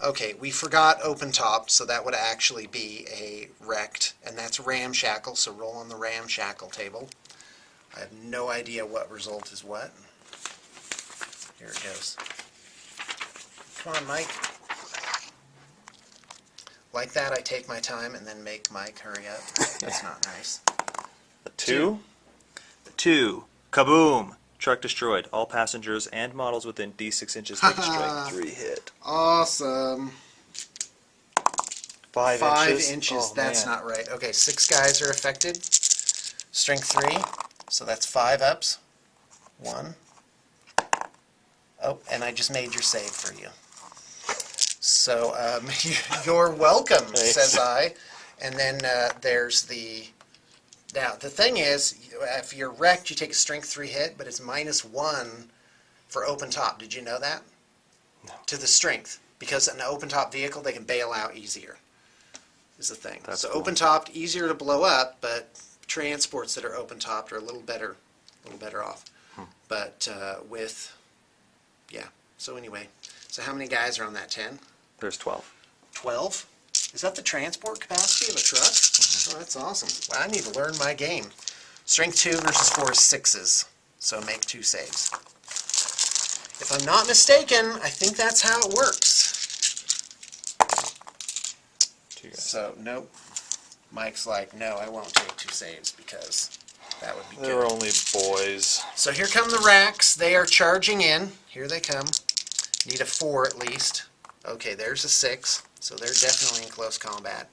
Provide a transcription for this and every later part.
Okay, we forgot open top, so that would actually be a wrecked, and that's ramshackle, so roll on the ramshackle table. I have no idea what result is what. Here it goes. Come on, Mike. Like that, I take my time and then make Mike hurry up. That's not nice. A 2? A 2. Kaboom! Truck destroyed. All passengers and models within D6 inches take a strength 3 hit. Awesome. 5 inches. Oh, That's man. not right. Okay, 6 guys are affected. Strength 3. So that's 5 ups. 1. Oh, and I just made your save for you. So you're welcome, Thanks. says I. And then there's the... Now, the thing is, if you're wrecked, you take a strength 3 hit, but it's -1 for open top. Did you know that? No. To the strength. Because in an open top vehicle, they can bail out easier, is the thing. That's so cool. open topped, easier to blow up, but transports that are open topped are a little better off. But yeah. So anyway, so how many guys are on that 10? There's 12. 12? Is that the transport capacity of a truck? Oh, that's awesome. Well, I need to learn my game. Strength 2 versus 4 is 6s, so make 2 saves. If I'm not mistaken, I think that's how it works. 2 guys. So, nope. Mike's like, no, I won't take 2 saves because that would be good. They're only boys. So here come the Wracks. They are charging in. Here they come. Need a 4 at least. Okay, there's a 6. So they're definitely in close combat.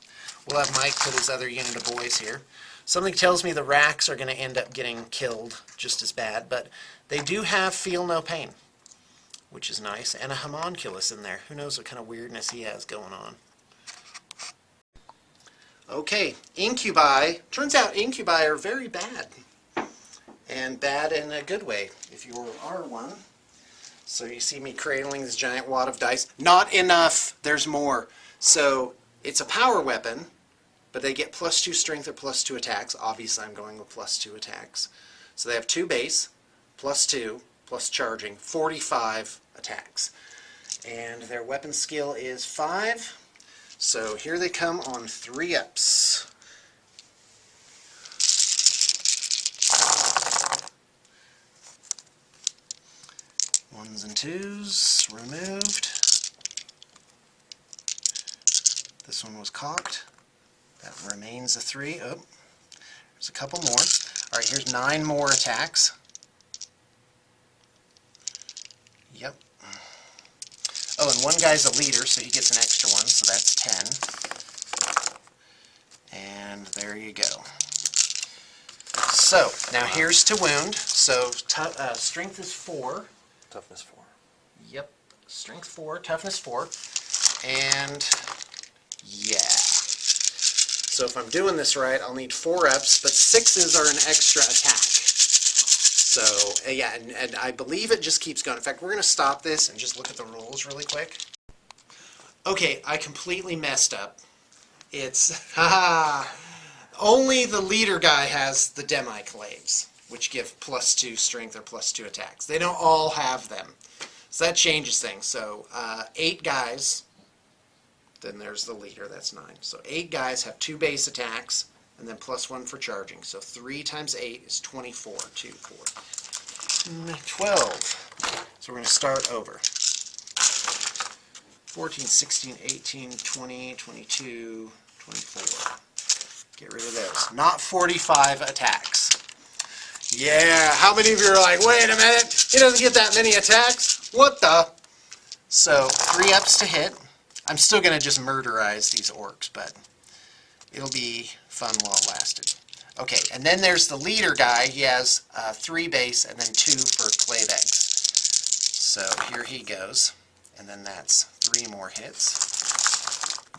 We'll have Mike put his other unit of boys here. Something tells me the Wracks are going to end up getting killed just as bad, but they do have Feel No Pain, which is nice, and a homunculus in there. Who knows what kind of weirdness he has going on. Okay, Incubi. Turns out Incubi are very bad, and bad in a good way, if you are one. So you see me cradling this giant wad of dice. Not enough. There's more. So it's a power weapon, but they get +2 strength or +2 attacks. Obviously, I'm going with +2 attacks. So they have 2 base, +2, plus charging, 45 attacks. And their weapon skill is 5. So here they come on 3 ups. Ones and twos removed. This one was cocked. That remains a 3. Oh, there's a couple more. All right, here's 9 more attacks. Yep. Oh, and one guy's a leader, so he gets an extra one, so that's 10. And there you go. So, now here's to wound. So, strength is 4. Toughness 4. Yep, strength 4, toughness 4, and yeah. So if I'm doing this right, I'll need 4 ups, but 6s are an extra attack. So yeah, and I believe it just keeps going. In fact, we're going to stop this and just look at the rules really quick. Okay, I completely messed up. It's, only the leader guy has the demi-claves, which give +2 strength or +2 attacks. They don't all have them. So that changes things. So 8 guys, then there's the leader, that's 9. So 8 guys have 2 base attacks, and then +1 for charging. So 3 times 8 is 24. 2, 4, 12. So we're going to start over. 14, 16, 18, 20, 22, 24. Get rid of those. Not 45 attacks. Yeah, how many of you are like, wait a minute, he doesn't get that many attacks? What the? So, 3 ups to hit. I'm still going to just murderize these orcs, but it'll be fun while it lasted. Okay, and then there's the leader guy. He has 3 base and then 2 for clave eggs. So here he goes. And then that's 3 more hits.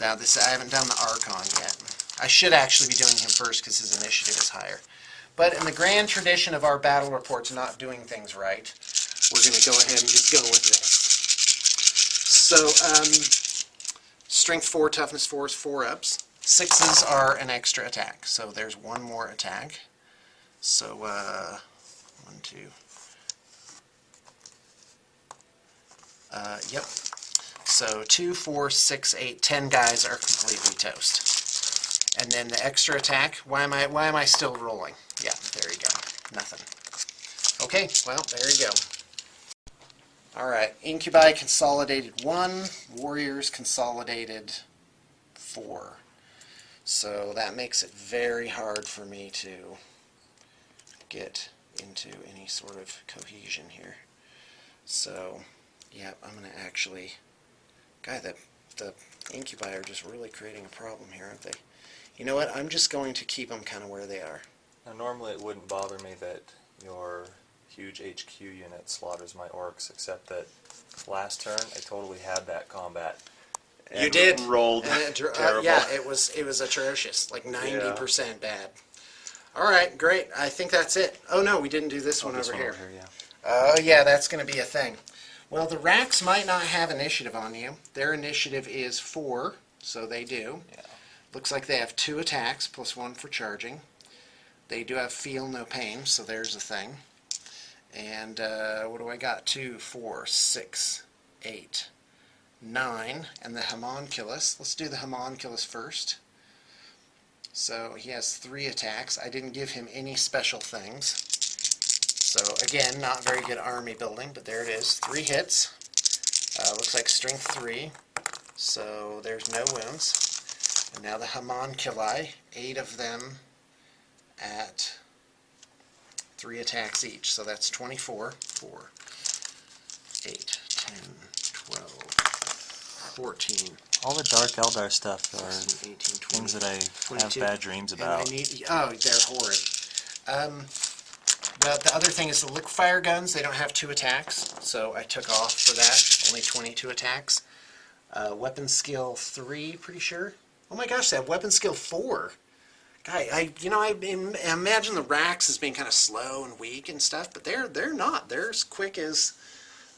Now this, I haven't done the Archon yet. I should actually be doing him first because his initiative is higher. But in the grand tradition of our battle reports not doing things right, we're going to go ahead and just go with this. So, strength 4, toughness 4 is 4 ups. 6s are an extra attack. So there's 1 more attack. So, 1, 2. Yep. So 2, 4, 6, 8, 10 guys are completely toast. And then the extra attack, why am I still rolling? Yeah, there you go. Nothing. Okay, well, there you go. Alright, Incubi consolidated 1, Warriors consolidated 4. So that makes it very hard for me to get into any sort of cohesion here. So, yeah, I'm going to actually... Guy, the Incubi are just really creating a problem here, aren't they? You know what? I'm just going to keep them kind of where they are. Now, normally it wouldn't bother me that your huge HQ unit slaughters my orcs, except that last turn I totally had that combat. And You did. Rolled terrible. Yeah, it was atrocious, like 90% bad. All right, great. I think that's it. Oh no, we didn't do this one over here. Yeah. Oh yeah, that's going to be a thing. Well, the Wracks might not have initiative on you. Their initiative is 4, so they do. Yeah. Looks like they have 2 attacks plus 1 for charging. They do have feel no pain, so there's a thing. And what do I got? 2, 4, 6, 8, 9, and the homunculus. Let's do the homunculus first. So he has 3 attacks. I didn't give him any special things. So again, not very good army building, but there it is. 3 hits. Looks like strength 3. So there's no wounds. And now the homunculi, 8 of them at 3 attacks each. So that's 24. 4, 8, 10, 12, 14. All the Dark Eldar stuff are 16, 18, 20, things that I 22. have bad dreams And about. oh, they're horrid. The other thing is the liquefier guns, they don't have 2 attacks, so I took off for that, only 22 attacks. Weapon skill 3, pretty sure. Oh my gosh, they have weapon skill 4. Guy, I imagine the Wracks as being kind of slow and weak and stuff, but they're not. They're as quick as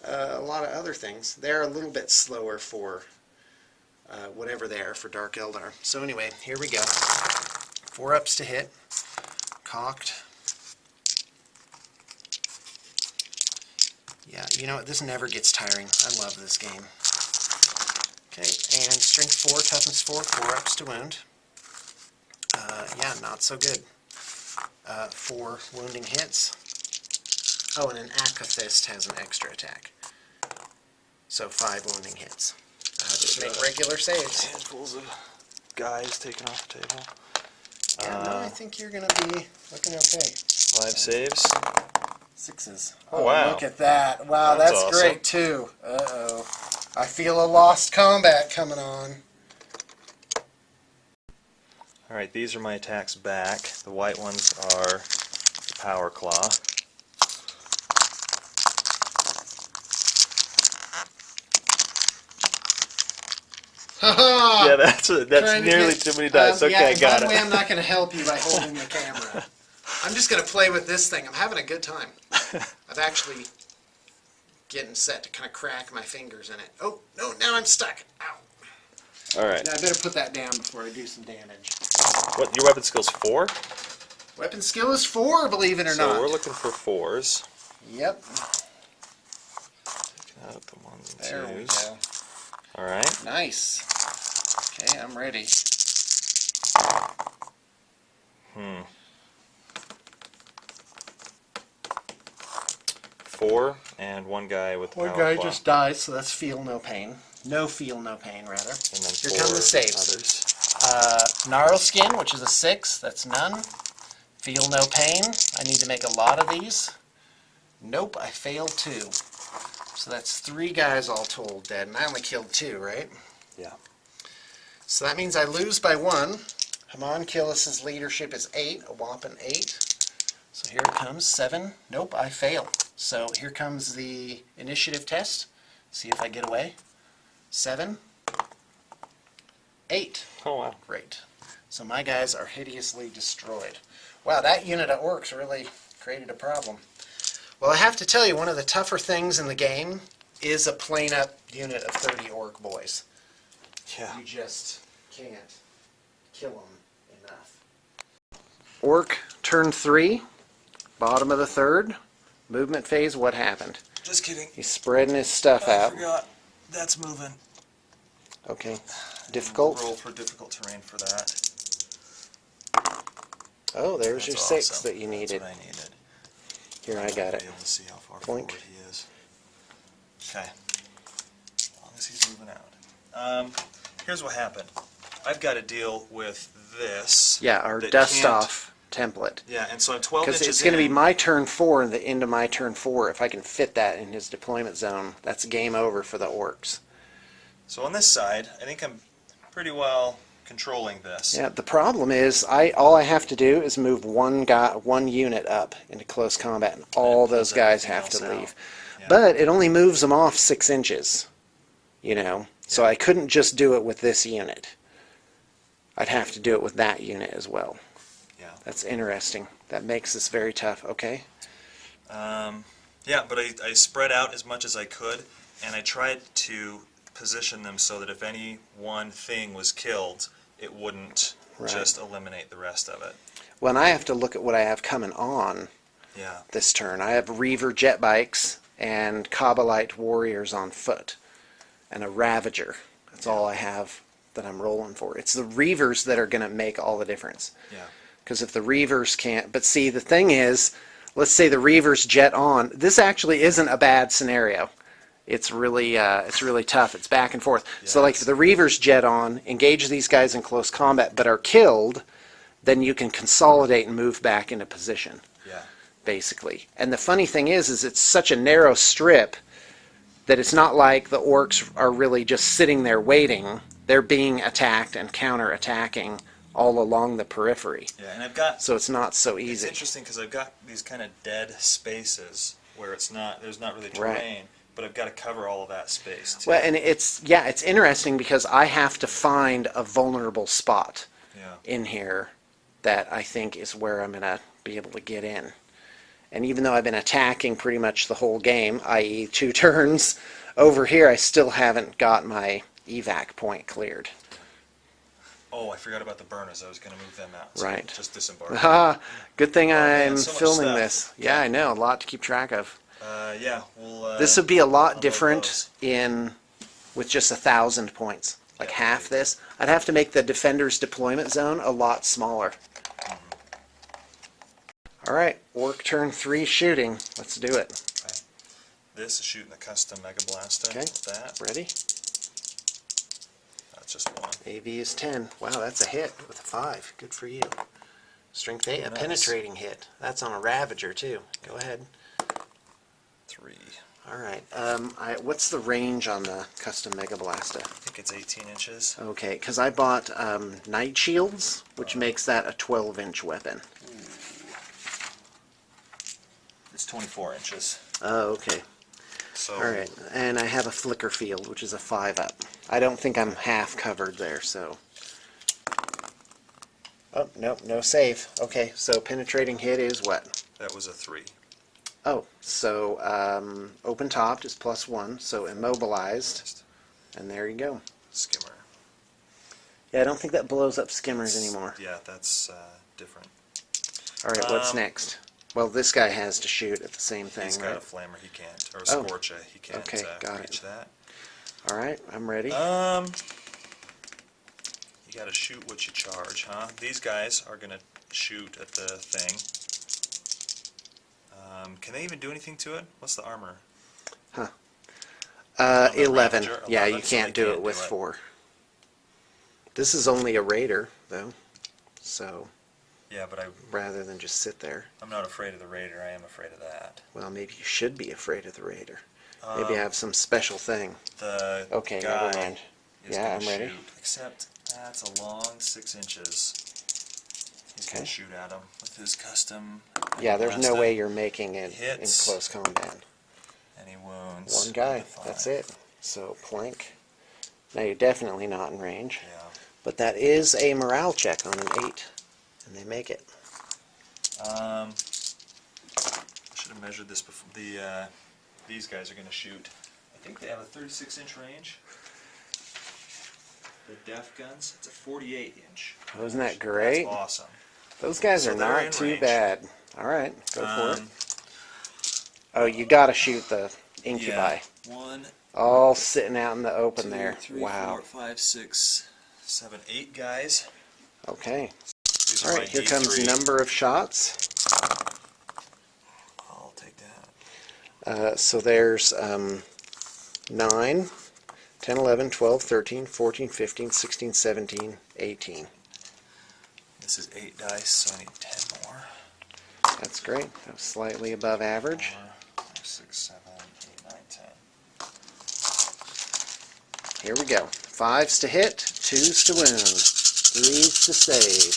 a lot of other things. They're a little bit slower for whatever they are for Dark Eldar. So anyway, here we go. 4 ups to hit. Cocked. Yeah, you know what? This never gets tiring. I love this game. Okay, and strength 4, toughness 4, 4 ups to wound. Yeah, not so good. 4 wounding hits. Oh, and an Akathist has an extra attack. So 5 wounding hits. Just make regular saves. Handfuls of guys taken off the table. Yeah, no, I think you're going to be looking okay. 5 saves. 6s. Oh, wow. Look at that. Wow, that's awesome. great, too. Uh-oh. I feel a lost combat coming on. Alright, these are my attacks back. The white ones are the Power Claw. Haha! Yeah, that's nearly too many dice. Okay, I got by the way, it. I'm not going to help you by holding the camera. I'm just going to play with this thing. I'm having a good time. I've actually getting set to kind of crack my fingers in it. Oh, no, now I'm stuck. Ow. Alright. Now I better put that down before I do some damage. What, your weapon skill's 4? Weapon skill is 4, believe it or not. So we're looking for 4s. Yep. Taking out the 1s and 2s. There we go. Alright. Nice. Okay, I'm ready. 4 and 1 guy with the One Power guy Claw. just died, so that's feel no pain. No feel no pain, rather. And then Here 4 come the saves. others. Gnarl skin, which is a 6, that's none. Feel no pain, I need to make a lot of these. Nope, I failed 2. So that's 3 guys all told dead, and I only killed 2, right? Yeah. So that means I lose by 1. Homunculus's leadership is 8, a whopping 8. So here it comes, 7. Nope, I fail. So here comes the initiative test. See if I get away. 7. 8. Oh, wow. Great. So my guys are hideously destroyed. Wow, that unit of orcs really created a problem. Well, I have to tell you, one of the tougher things in the game is a plain-up unit of 30 orc boys. Yeah. You just can't kill them enough. Orc, turn 3, bottom of the 3rd. Movement phase, what happened? Just kidding. He's spreading his stuff out. forgot. That's moving. Okay. We'll Difficult. roll for difficult terrain for that. Oh, there's That's your awesome. 6 that you needed. That's what I needed. Here, I I'd got like to it. be able to see how far Plink. forward he is. Okay. As long as he's moving out. Here's what happened. I've got to deal with this. Yeah, our that dust can't- off template. Yeah, and so I'm 12 Because inches it's going to be in. my turn 4 and the end of my turn 4. If I can fit that in his deployment zone, that's game over for the Orks. So on this side, I think I'm pretty well controlling this. Yeah, the problem is all I have to do is move one unit up into close combat, and all pulls those guys everything have else to out. leave. Yeah. But it only moves them off 6 inches, you know. So Yeah. I couldn't just do it with this unit. I'd have to do it with that unit as well. Yeah. That's interesting. That makes this very tough. Okay. Yeah, but I spread out as much as I could, and I tried to position them so that if any one thing was killed, it wouldn't Right. just eliminate the rest of it. Well, and I have to look at what I have coming on Yeah. this turn. I have Reaver jet bikes and Kabbalite warriors on foot and a Ravager. That's all I have that I'm rolling for. It's the Reavers that are going to make all the difference. Yeah. Because if the Reavers can't... But see, the thing is, let's say the Reavers jet on. This actually isn't a bad scenario. It's really tough. It's back and forth. So like if the Reavers jet on, engage these guys in close combat, but are killed, then you can consolidate and move back into position, Yeah. basically. And the funny thing is it's such a narrow strip that it's not like the Orks are really just sitting there waiting. They're being attacked and counterattacking all along the periphery. Yeah, and I've got... So it's not so It's easy. interesting because I've got these kind of dead spaces where there's not really Right. terrain, but I've got to cover all of that space too. Well, and it's interesting because I have to find a vulnerable spot Yeah. in here that I think is where I'm going to be able to get in. And even though I've been attacking pretty much the whole game, i.e. 2 turns, over here I still haven't got my evac point cleared. Oh, I forgot about the burners. I was going to move them out. So Right. Just disembark. Good thing man, I'm so much filming stuff. this. Yeah, I know, a lot to keep track of. Yeah, we'll... This would be a lot unload different those. with just 1,000 points. Like Yeah, half maybe. this. I'd have to make the defender's deployment zone a lot smaller. Alright, Orc turn 3 shooting. Let's do it. Okay. This is shooting the custom Mega Blaster. Okay. With that. Ready? That's just one. AV is 10. Wow, that's a hit with a 5. Good for you. Strength 8, a Nice. penetrating hit. That's on a Ravager too. Go ahead. 3. Alright, what's the range on the custom Mega Blaster? I think it's 18 inches. Okay, because I bought Night Shields, which makes that a 12-inch weapon. It's 24 inches. Oh, okay. So Alright, and I have a Flicker Field, which is a 5-up. I don't think I'm half covered there, so... Oh, nope, no save. Okay, so penetrating hit is what? that was a 3. Oh, so open topped is +1, so immobilized, and there you go. Skimmer. Yeah, I don't think that blows up skimmers anymore. Yeah, that's different. Alright, what's next? Well, this guy has to shoot at the same thing, He's right? got a flamer. He can't, or a Oh. scorcha. He can't Okay, got it. reach that. Alright, I'm ready. You got to shoot what you charge, huh? These guys are gonna shoot at the thing. Can they even do anything to it? What's the armor? 11. Ravager, Yeah, 11, you so can't they do can't it with do it. 4. This is only a raider, though, so Yeah, but rather than just sit there. I'm not afraid of the raider. I am afraid of that. Well, maybe you should be afraid of the raider. Maybe have some special thing. The Okay, guy never mind. is Yeah, gonna I'm ready. shoot, except that's a long 6 inches. He's Okay. gonna shoot at him with his custom. Yeah, there's no blaster. way you're making it in Hits. close combat. Any wounds? One guy, with a 5. that's it. So, plank. Now you're definitely not in range. Yeah. But that is a morale check on an 8, and they make it. I should have measured this before. These guys are going to shoot. I think they have a 36-inch range. The def guns, it's a 48-inch. Oh, isn't that great? That's awesome. Those guys So are they're not in too range. bad. Alright, go for it. Um, Oh, you gotta shoot the Incubi. Yeah, 1, All sitting out in the open 2, there. 3, Wow. 4, 5, 6, 7, 8 guys. Okay. These All are right, my here comes D3. number of shots. I'll take that. So there's 9, 10, 11, 12, 13, 14, 15, 16, 17, 18. This is 8 dice, so I need 10 more. That's great. That was slightly above average. 4, 5, 6, 7, 8, 9, 10. Here we go. 5s to hit, 2s to wound, 3s to save.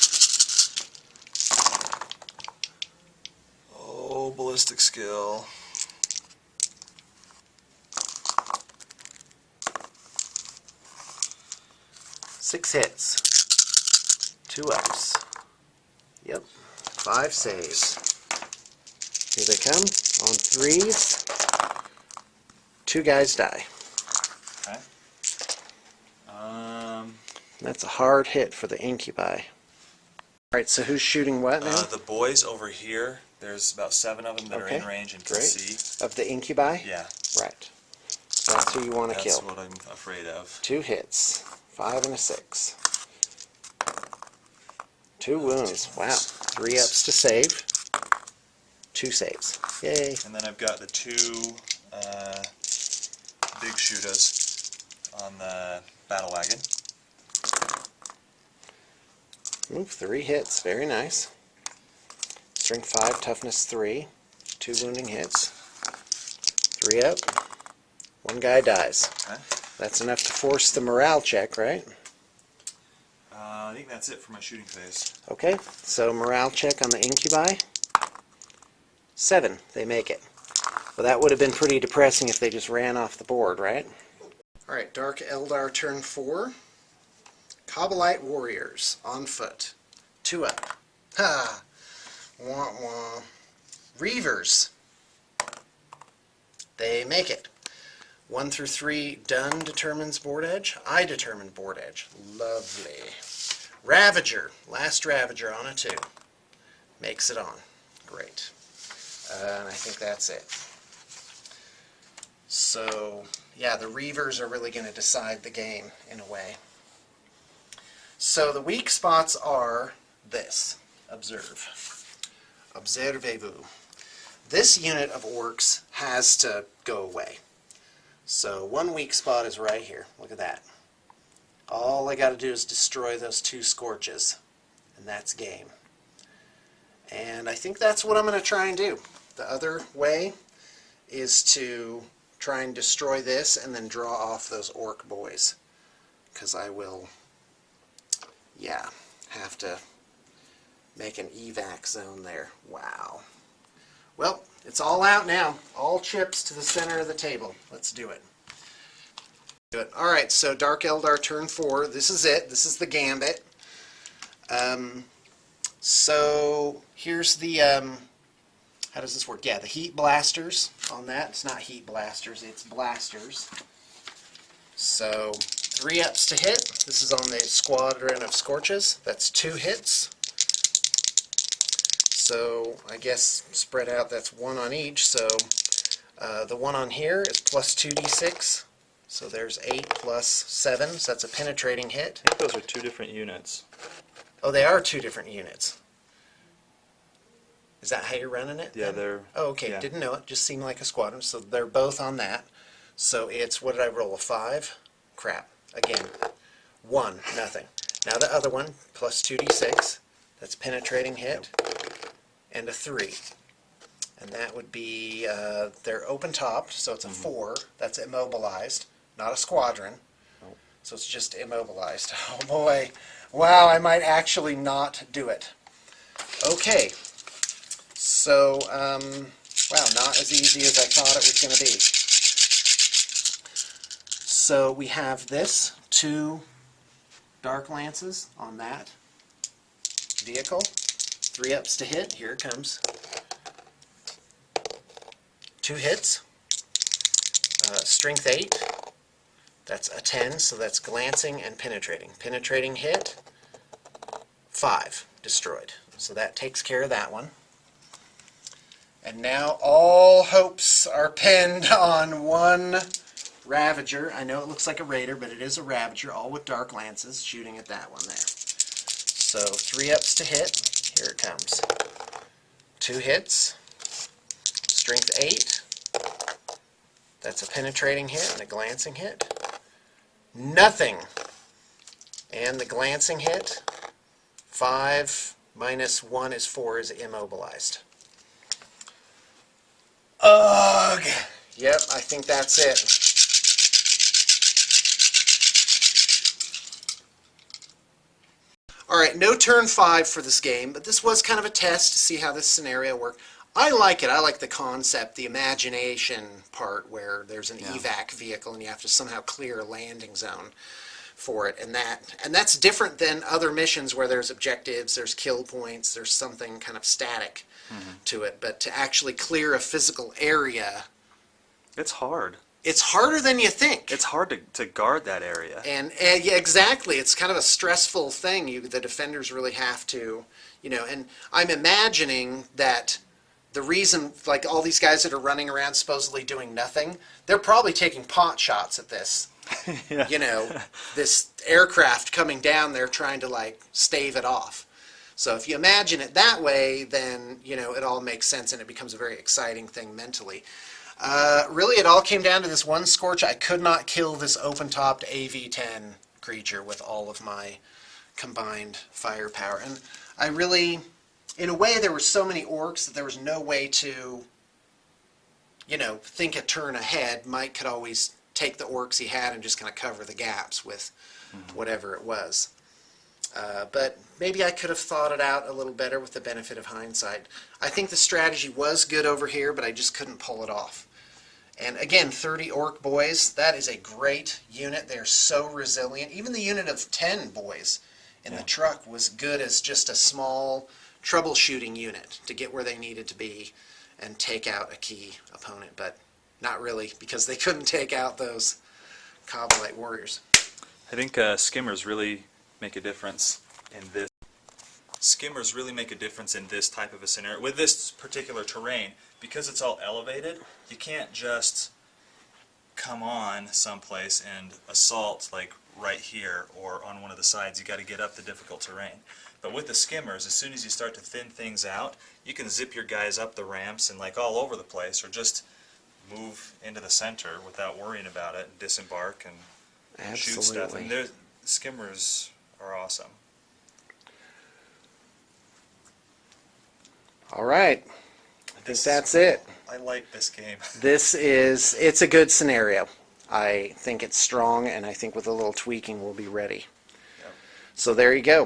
Oh, ballistic skill. Six hits, 2 ups. Yep, 5 saves. Here they come on 3s. 2 guys die. Okay. That's a hard hit for the Incubi. Alright, so who's shooting what now? The boys over here, there's about 7 of them that are in Okay, range and can great. see. Of the Incubi? Yeah, Right. So that's who you want to that's kill. what I'm afraid of. 2 hits, 5 and a 6. 2 wounds. Wow. 3 ups to save. 2 saves. Yay. And then I've got the 2 big shooters on the battle wagon. Ooh, 3 hits. Very nice. Strength 5, toughness 3. 2 wounding hits. 3 up. 1 guy dies. Okay. That's enough to force the morale check, right? I think that's it for my shooting phase. Okay, so morale check on the Incubi. 7. They make it. Well, that would have been pretty depressing if they just ran off the board, right? Alright, Dark Eldar turn 4. Kabbalite warriors on foot. 2 up. Ha! Wah wah. Reavers. They make it. 1 through 3 done determines board edge. I determine board edge. Lovely. Ravager. Last Ravager on a 2. Makes it on. Great. And I think that's it. So, yeah, the Reavers are really going to decide the game in a way. So the weak spots are this. Observe. Observez-vous. This unit of Orks has to go away. So one weak spot is right here. Look at that. All I got to do is destroy those 2 Scorches, and that's game. And I think that's what I'm going to try and do. The other way is to try and destroy this and then draw off those Orc boys, because I will, yeah, have to make an evac zone there. Wow. Well, it's all out now. All chips to the center of the table. Let's do it. Alright, so Dark Eldar turn 4. This is it. This is the gambit. So here's the, how does this work? Yeah, the heat blasters on that. It's not heat blasters, it's blasters. So 3 ups to hit. This is on the squadron of Scorches. That's 2 hits. So I guess spread out, that's 1 on each. So the one on here is plus 2d6. So there's 8 plus 7. So that's a penetrating hit. I think those are 2 different units. Oh, they are 2 different units. Is that how you're running it? Yeah, then? they're... Oh, okay. yeah. Didn't know it. Just seemed like a squadron. So they're both on that. So it's, what did I roll, a 5? Crap. Again. 1, nothing. Now the other one, plus 2d6. That's penetrating hit. And a 3. And that would be, they're open topped, so it's a 4. That's immobilized. Not a squadron. Nope. So it's just immobilized. Oh boy. Wow, I might actually not do it. Okay. So, wow, not as easy as I thought it was going to be. So we have this, 2 Dark Lances on that vehicle. 3 ups to hit. Here it comes. 2 hits. Strength 8. That's a 10, so that's glancing and penetrating. Penetrating hit. 5. Destroyed. So that takes care of that one. And now all hopes are pinned on one Ravager. I know it looks like a Raider, but it is a Ravager, all with dark lances, shooting at that one there. So 3 ups to hit. Here it comes. 2 hits. Strength 8. That's a penetrating hit and a glancing hit. Nothing. And the glancing hit, 5 minus 1 is 4, is immobilized. Ugh. Yep, I think that's it. Alright, no turn 5 for this game, but this was kind of a test to see how this scenario worked. I like it. I like the concept, the imagination part where there's an evac vehicle and you have to somehow clear a landing zone for it, and that's different than other missions where there's objectives, there's kill points, there's something kind of static to it. But to actually clear a physical area, It's hard. it's harder than you think. It's hard to guard that area. And yeah, exactly. It's kind of a stressful thing. The defenders really have to, and I'm imagining that the reason, like all these guys that are running around supposedly doing nothing, they're probably taking pot shots at this. Yeah. This aircraft coming down there trying to like stave it off. So if you imagine it that way, then, it all makes sense and it becomes a very exciting thing mentally. Really, it all came down to this one scorch. I could not kill this open-topped AV-10 creature with all of my combined firepower. And I really, in a way, there were so many orcs that there was no way to, think a turn ahead. Mike could always take the orcs he had and just kind of cover the gaps with whatever it was. But maybe I could have thought it out a little better with the benefit of hindsight. I think the strategy was good over here, but I just couldn't pull it off. And again, 30 orc boys, that is a great unit. They're so resilient. Even the unit of 10 boys in the truck was good as just a small troubleshooting unit to get where they needed to be and take out a key opponent. But not really, because they couldn't take out those Coblite warriors. I think skimmers really make a difference in this. Skimmers really make a difference in this type of a scenario. With this particular terrain, because it's all elevated, you can't just come on someplace and assault like right here or on one of the sides. You got to get up the difficult terrain. But with the skimmers, as soon as you start to thin things out, you can zip your guys up the ramps and like all over the place, or just move into the center without worrying about it, and disembark and shoot stuff. And skimmers are awesome. All right. I think that's it. I like this game. It's a good scenario. I think it's strong, and I think with a little tweaking we'll be ready. Yep. So there you go.